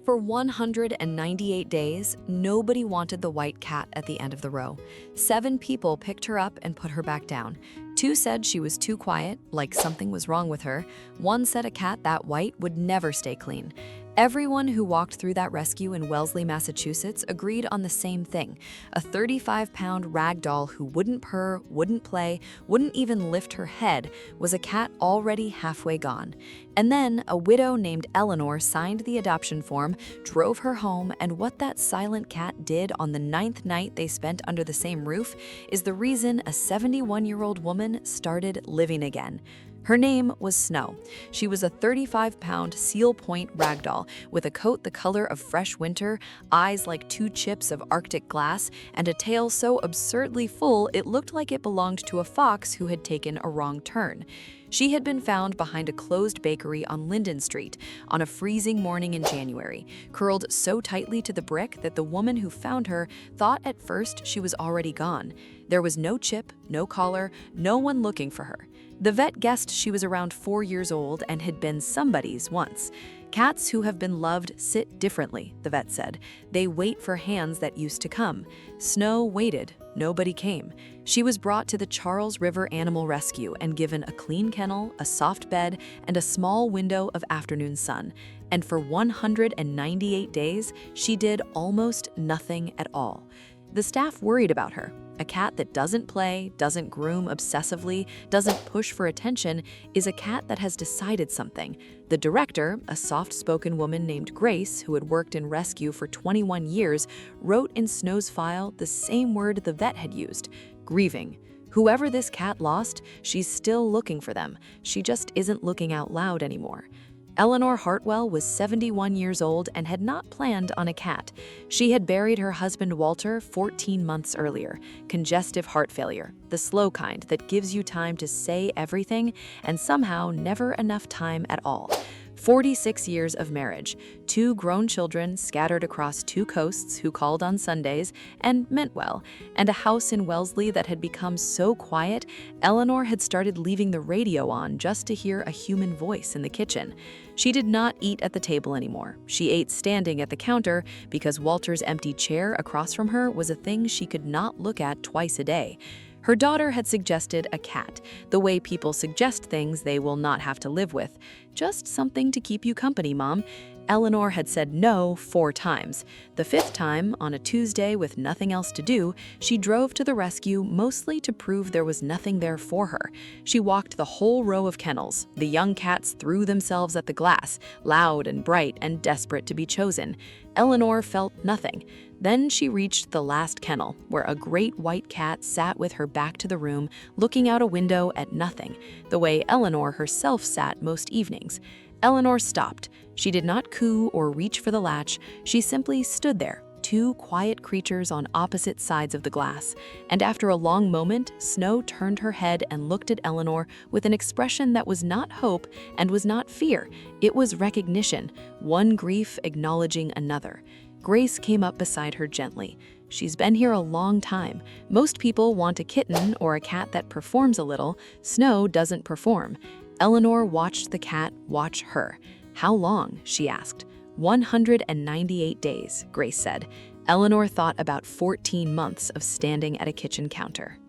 For 198 days, nobody wanted the white cat at the end of the row. 7 people picked her up and put her back down. 2 said she was too quiet, like something was wrong with her. 1 said a cat that white would never stay clean. Everyone who walked through that rescue in Wellesley, Massachusetts agreed on the same thing. A 35-pound ragdoll who wouldn't purr, wouldn't play, wouldn't even lift her head was a cat already halfway gone. And then a widow named Eleanor signed the adoption form, drove her home, and what that silent cat did on the 9th night they spent under the same roof is the reason a 71-year-old woman started living again. Her name was Snow. She was a 35-pound seal point ragdoll with a coat the color of fresh winter, eyes like 2 chips of Arctic glass, and a tail so absurdly full it looked like it belonged to a fox who had taken a wrong turn. She had been found behind a closed bakery on Linden Street on a freezing morning in January, curled so tightly to the brick that the woman who found her thought at first she was already gone. There was no chip, no collar, no one looking for her. The vet guessed she was around 4 years old and had been somebody's once. Cats who have been loved sit differently, the vet said. They wait for hands that used to come. Snow waited. Nobody came. She was brought to the Charles River Animal Rescue and given a clean kennel, a soft bed, and a small window of afternoon sun. And for 198 days, she did almost nothing at all. The staff worried about her. A cat that doesn't play, doesn't groom obsessively, doesn't push for attention is a cat that has decided something. The director, a soft-spoken woman named Grace, who had worked in rescue for 21 years, wrote in Snow's file the same word the vet had used: grieving. Whoever this cat lost, she's still looking for them. She just isn't looking out loud anymore. Eleanor Hartwell was 71 years old and had not planned on a cat. She had buried her husband Walter 14 months earlier. Congestive heart failure, the slow kind that gives you time to say everything and somehow never enough time at all. 46 years of marriage, 2 grown children scattered across 2 coasts who called on Sundays and meant well, and a house in Wellesley that had become so quiet, Eleanor had started leaving the radio on just to hear a human voice in the kitchen. She did not eat at the table anymore. She ate standing at the counter because Walter's empty chair across from her was a thing she could not look at twice a day. Her daughter had suggested a cat, the way people suggest things they will not have to live with. Just something to keep you company, Mom. Eleanor had said no 4 times. The 5th time, on a Tuesday with nothing else to do, she drove to the rescue mostly to prove there was nothing there for her. She walked the whole row of kennels. The young cats threw themselves at the glass, loud and bright and desperate to be chosen. Eleanor felt nothing. Then she reached the last kennel, where a great white cat sat with her back to the room, looking out a window at nothing, the way Eleanor herself sat most evenings. Eleanor stopped. She did not coo or reach for the latch. She simply stood there, 2 quiet creatures on opposite sides of the glass. And after a long moment, Snow turned her head and looked at Eleanor with an expression that was not hope and was not fear. It was recognition, one grief acknowledging another. Grace came up beside her gently. She's been here a long time. Most people want a kitten or a cat that performs a little. Snow doesn't perform. Eleanor watched the cat watch her. How long? She asked. 198 days, Grace said. Eleanor thought about 14 months of standing at a kitchen counter.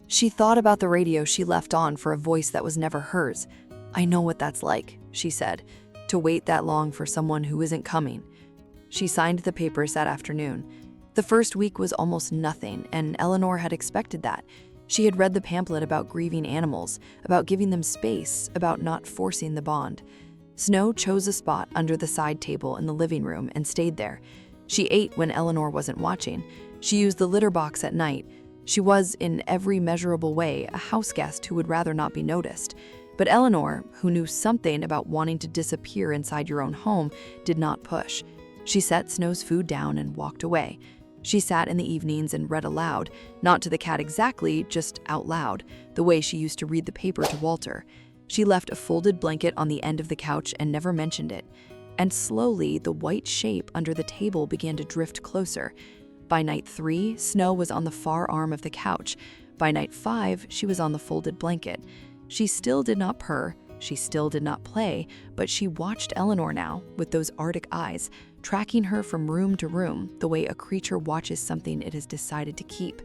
She thought about the radio she left on for a voice that was never hers. I know what that's like, she said, to wait that long for someone who isn't coming. She signed the papers that afternoon. The first week was almost nothing, and Eleanor had expected that. She had read the pamphlet about grieving animals, about giving them space, about not forcing the bond. Snow chose a spot under the side table in the living room and stayed there. She ate when Eleanor wasn't watching. She used the litter box at night. She was, in every measurable way, a house guest who would rather not be noticed. But Eleanor, who knew something about wanting to disappear inside your own home, did not push. She set Snow's food down and walked away. She sat in the evenings and read aloud, not to the cat exactly, just out loud, the way she used to read the paper to Walter. She left a folded blanket on the end of the couch and never mentioned it. And slowly, the white shape under the table began to drift closer. By night 3, Snow was on the far arm of the couch. By night 5, she was on the folded blanket. She still did not purr. She still did not play, but she watched Eleanor now with those Arctic eyes. tracking her from room to room the way a creature watches something it has decided to keep.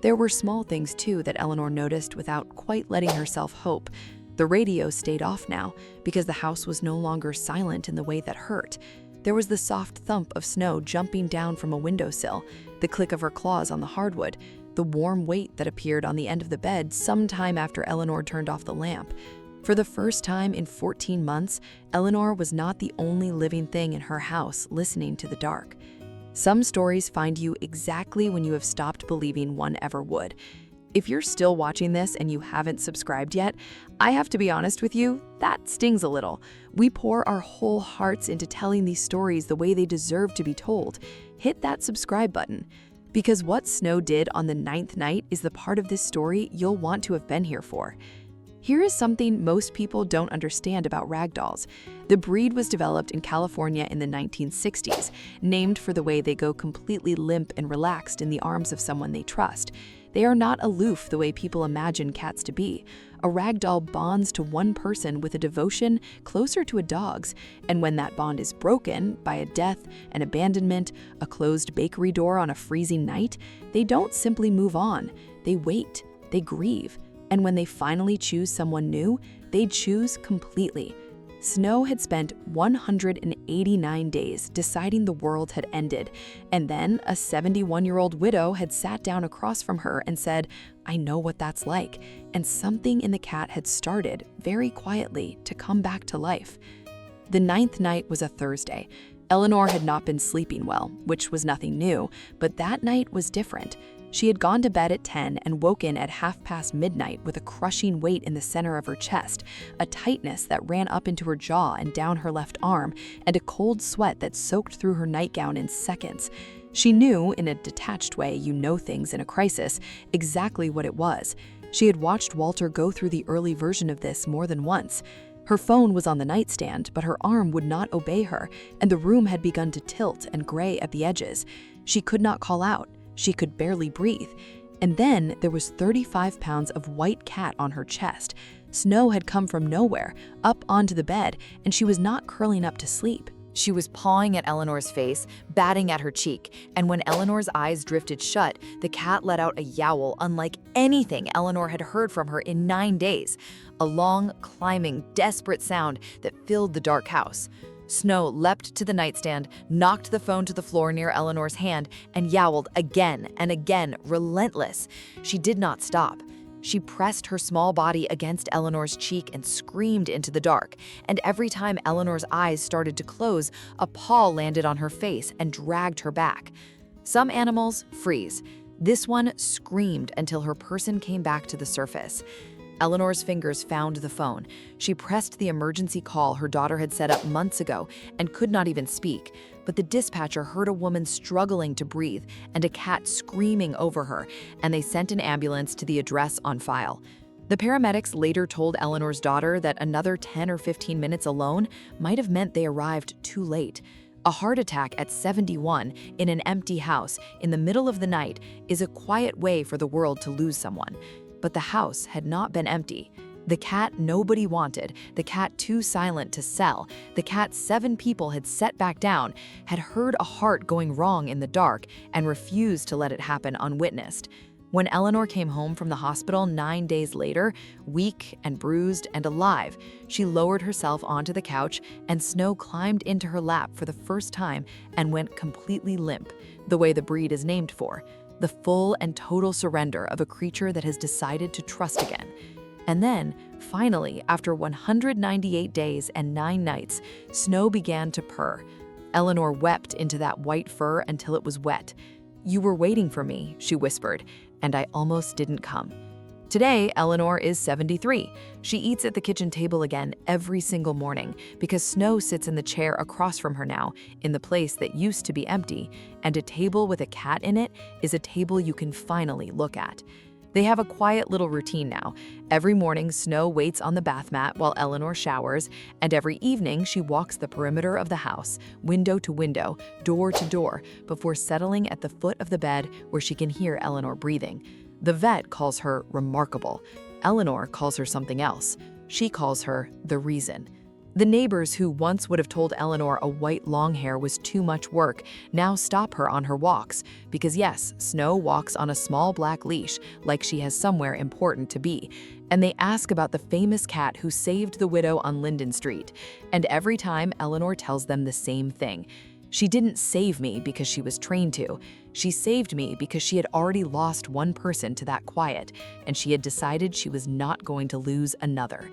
There were small things, too, that Eleanor noticed without quite letting herself hope. The radio stayed off now because the house was no longer silent in the way that hurt. There was the soft thump of snow jumping down from a windowsill, the click of her claws on the hardwood, the warm weight that appeared on the end of the bed sometime after Eleanor turned off the lamp. For the first time in 14 months, Eleanor was not the only living thing in her house listening to the dark. Some stories find you exactly when you have stopped believing one ever would. If you're still watching this and you haven't subscribed yet, I have to be honest with you, that stings a little. We pour our whole hearts into telling these stories the way they deserve to be told. Hit that subscribe button. Because what Snow did on the 9th night is the part of this story you'll want to have been here for. Here is something most people don't understand about ragdolls. The breed was developed in California in the 1960s, named for the way they go completely limp and relaxed in the arms of someone they trust. They are not aloof the way people imagine cats to be. A ragdoll bonds to one person with a devotion closer to a dog's, and when that bond is broken by a death, an abandonment, a closed bakery door on a freezing night, they don't simply move on. They wait, they grieve, and when they finally choose someone new, they choose completely. Snow had spent 189 days deciding the world had ended, and then a 71-year-old widow had sat down across from her and said, "I know what that's like," and something in the cat had started, very quietly, to come back to life. The 9th night was a Thursday. Eleanor had not been sleeping well, which was nothing new, but that night was different. She had gone to bed at 10 and woken at midnight with a crushing weight in the center of her chest, a tightness that ran up into her jaw and down her left arm, and a cold sweat that soaked through her nightgown in seconds. She knew, in a detached way you know things in a crisis, exactly what it was. She had watched Walter go through the early version of this more than once. Her phone was on the nightstand, but her arm would not obey her, and the room had begun to tilt and gray at the edges. She could not call out. She could barely breathe. And then there was 35 pounds of white cat on her chest. Snow had come from nowhere, up onto the bed, and she was not curling up to sleep. She was pawing at Eleanor's face, batting at her cheek, and when Eleanor's eyes drifted shut, the cat let out a yowl unlike anything Eleanor had heard from her in 9 days, a long, climbing, desperate sound that filled the dark house. Snow leapt to the nightstand, knocked the phone to the floor near Eleanor's hand, and yowled again and again, relentless. She did not stop. She pressed her small body against Eleanor's cheek and screamed into the dark, and every time Eleanor's eyes started to close, a paw landed on her face and dragged her back. Some animals freeze. This one screamed until her person came back to the surface. Eleanor's fingers found the phone. She pressed the emergency call her daughter had set up months ago and could not even speak, but the dispatcher heard a woman struggling to breathe and a cat screaming over her, and they sent an ambulance to the address on file. The paramedics later told Eleanor's daughter that another 10 or 15 minutes alone might have meant they arrived too late. A heart attack at 71 in an empty house in the middle of the night is a quiet way for the world to lose someone. But the house had not been empty. The cat nobody wanted, the cat too silent to sell, the cat 7 people had set back down, had heard a heart going wrong in the dark and refused to let it happen unwitnessed. When Eleanor came home from the hospital 9 days later, weak and bruised and alive, she lowered herself onto the couch and Snow climbed into her lap for the first time and went completely limp, the way the breed is named for. The full and total surrender of a creature that has decided to trust again. And then, finally, after 198 days and 9 nights, Snow began to purr. Eleanor wept into that white fur until it was wet. "You were waiting for me," she whispered, "and I almost didn't come." Today, Eleanor is 73. She eats at the kitchen table again every single morning because Snow sits in the chair across from her now, in the place that used to be empty, and a table with a cat in it is a table you can finally look at. They have a quiet little routine now. Every morning, Snow waits on the bath mat while Eleanor showers, and every evening she walks the perimeter of the house, window to window, door to door, before settling at the foot of the bed where she can hear Eleanor breathing. The vet calls her remarkable. Eleanor calls her something else. She calls her the reason. The neighbors who once would have told Eleanor a white long hair was too much work now stop her on her walks because yes, Snow walks on a small black leash like she has somewhere important to be. And they ask about the famous cat who saved the widow on Linden Street. And every time Eleanor tells them the same thing. She didn't save me because she was trained to. She saved me because she had already lost one person to that quiet, and she had decided she was not going to lose another.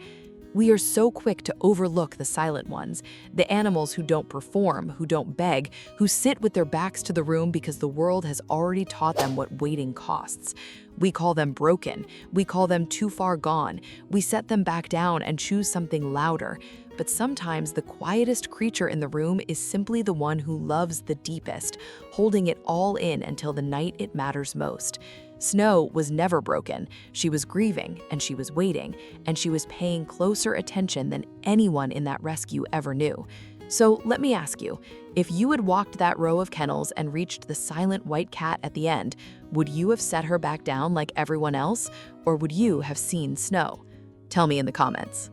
We are so quick to overlook the silent ones, the animals who don't perform, who don't beg, who sit with their backs to the room because the world has already taught them what waiting costs. We call them broken. We call them too far gone. We set them back down and choose something louder. But sometimes the quietest creature in the room is simply the one who loves the deepest, holding it all in until the night it matters most. Snow was never broken. She was grieving, and she was waiting, and she was paying closer attention than anyone in that rescue ever knew. So let me ask you, if you had walked that row of kennels and reached the silent white cat at the end, would you have set her back down like everyone else, or would you have seen Snow? Tell me in the comments.